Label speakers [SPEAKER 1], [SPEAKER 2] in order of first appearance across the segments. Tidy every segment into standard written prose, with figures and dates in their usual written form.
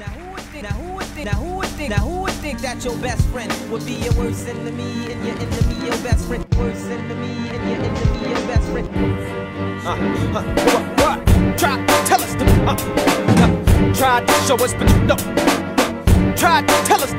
[SPEAKER 1] who would think that your best friend would be your worst enemy and your enemy your best friend? Worst enemy and your enemy your best friend. What? Try to tell us tried to show us, but you know. Tried to tell us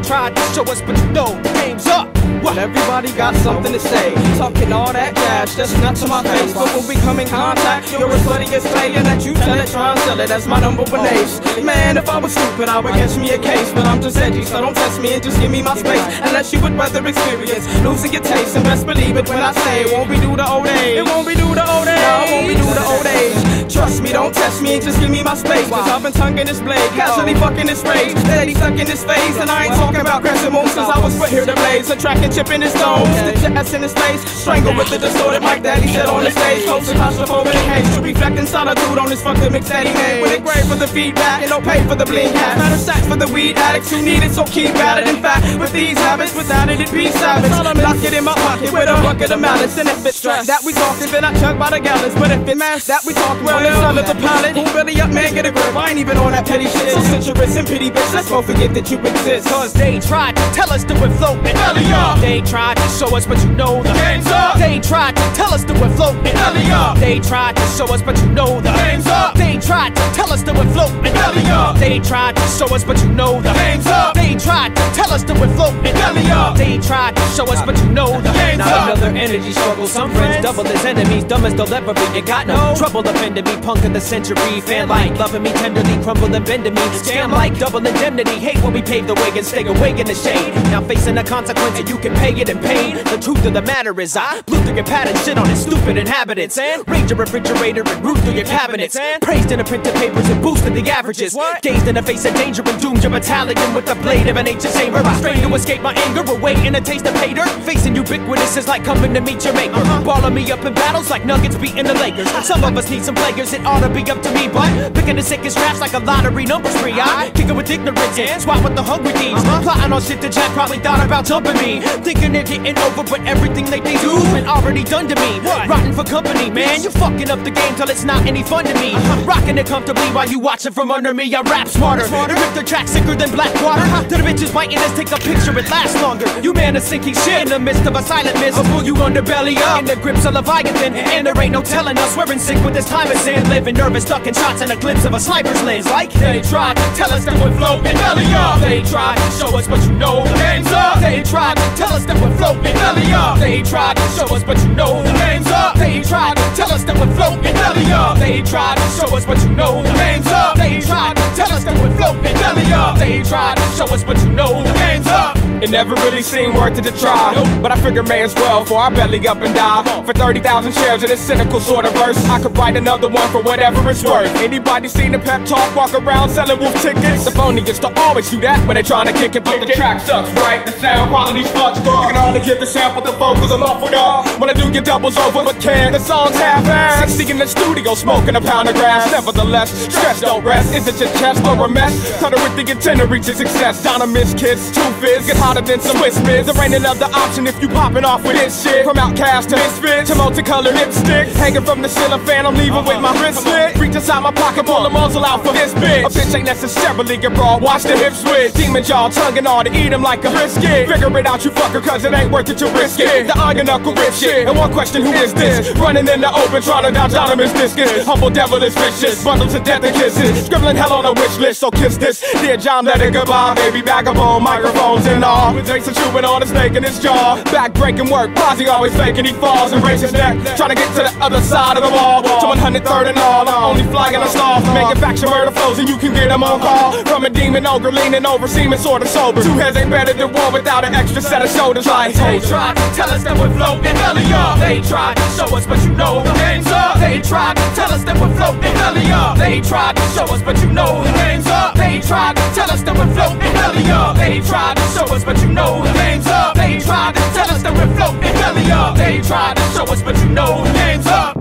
[SPEAKER 1] tried to show us, but you know the game's up.
[SPEAKER 2] Well, everybody got something to say, talking all that cash, that's not to my face. But when we come in contact, you're as funny as player that you tell it, try and sell it, that's my number one ace. Man, if I was stupid, I would catch me a case. But I'm just edgy, so don't test me and just give me my space. Unless you would rather experience losing your taste. And best believe it when I say it won't be due to old age. It won't be due to old age. No, it won't be due to old age. Trust me, don't test me and just give me my space. Cause I've been tonguing this blade, casually fucking this rage, steady stuck in this phase. And I ain't talking about crashing moves, cause I was put here to blaze. Attracting chip in his toes, the jazz in his face, strangle with the distorted mic that he said on the stage. Close to claustrophobic cage, to reflecting solitude on this fucking mix that he made. With it grave for the feedback and no pay for the bling hat. Matter sacks for the weed addicts who need it, so keep at it. In fact, with these habits, without it, it'd be savage. Lock it in my pocket with a bucket of malice. And if it's stress that we talking, then I chug by the gallons. But if it's mass that we talk, well, it's under the pilot. Who really up, man, get a grip. I ain't even on that petty shit. So citrus and pity, bitch, let's both forget that you exist.
[SPEAKER 1] Cause they tried to tell us to float and belly up. They tried to show us, but you know the game's up. They tried to tell us to float and belly up. They tried to show us, but you know the game's up. They tried to tell us to float and belly up. They tried to show us, but you know the game's up. They tried to tell us to float and belly up. They tried to show us, but you know the game's up.
[SPEAKER 3] Now another energy struggle. Some friends double as enemies, dumb as they'll ever be. You got no trouble offending me, punk of the century. Fan like loving me tenderly, crumble and bend to me. Scam like double indemnity. Hate when we pave the way and stay away in the shade. Now facing the consequence and you can pay it in pain. The truth of the matter is I blew through your pattern, shit on its stupid inhabitants, and raised your refrigerator and root through your cabinets, and praised in the printed papers and boosted the averages. Gazed in the face of danger and doomed your battalion with the blade of an ancient saber. I strained to escape my anger, awaiting a taste of hater. Facing ubiquitous is like coming to meet your maker. Balling me up in battles like Nuggets beating the Lakers. Some of us need some players, it ought to be up to me, but picking the sickest drafts like a lottery number spree. I kick it with ignorance and swap with the hungry thieves. Plotting on shit that Jack probably thought about jumping me. Thinking they're getting over, but everything they do's been already done to me. Rotten for company, man, you fucking up the game till it's not any fun to me. Rocking it comfortably while you watching from under me. I rap smarter, and rip the track sicker than black water. To the bitches biting us, take a picture, it lasts longer. You man is sinking shit in the midst of a silent mist. I'll pull you underbelly up in the grips of Leviathan, and there ain't no telling us. We're in sync with this time is in. Living nervous, ducking shots in a glimpse of a sniper's lens. Like they tried to tell us that we're floating belly up. They tried to show us, but you know the game's up. They tried to tell us that we're floating belly up. They tried to show us, but you know the game's up. They tried to tell us that we're floating belly up. They tried to show us, but you know the game's up. They tried to tell us that we're floating belly up. They tried to show us, but you know the game's up.
[SPEAKER 2] It never really seemed worth it to try, but I figured may as well before I belly up and die. For 30,000 shares of this cynical sort of verse, I could write another one for whatever it's worth. Anybody seen a pep talk walk around selling wolf tickets? The phony gets to always do that when they trying to kick it. But the track sucks, right? The sound quality's fucked. You can only get the sample, the vocals are muffled up. When I do get doubles over, but can the song's half-assed? 60 in the studio smoking a pound of grass. Nevertheless, stress don't rest. Is it your chest or a mess? Cut it with the intent to reach success. Donna miss kids, two fizz, get hotter than some Swiss mids. There ain't another option if you popping off with this shit. From outcast to misfit to multicolored lipstick, hanging from the ceiling fan, I'm leaving with my wrist slit. Reach inside my pocket, pull the muzzle out for this bitch. A bitch ain't necessarily your broad, watch the hip switch. Demon jaw, tongue and all to eat him like a brisket. Figure it out, you fucker, cause it ain't worth it, you risk it. The iron knuckle rip shit. And one question, who is this? Running in the open, trying to dodge Donovan's discus. Humble devil is vicious, bundles of death and kisses. Scribbling hell on a wish list, so kiss this. Dear John, let it goodbye, baby, vagabond, microphones and all. With Jason chewing on a snake in his jaw. Back breaking work, Posy always faking, he falls and breaks his neck. Trying to get to the other side of the wall. To 103rd and all, I'm only flying a stall. Manufacture murder flows and you can get them on call. From a demon ogre leaning over, seeming sorta sober. Two heads ain't better than one without an extra set of shoulders. Like
[SPEAKER 1] they tried to tell us that we're floating belly up. They tried to show us, but you know the game's up. They tried to tell us that we're floating belly up. They tried to show us, but you know the game's up. They tried to tell us that we're floating belly up. They tried to show us, but you know the game's up. They tried to tell us that we're floating belly up. They tried to show us, but you know the game's up.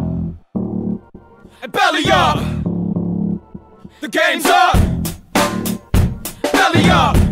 [SPEAKER 1] And belly up. The game's up. Belly up.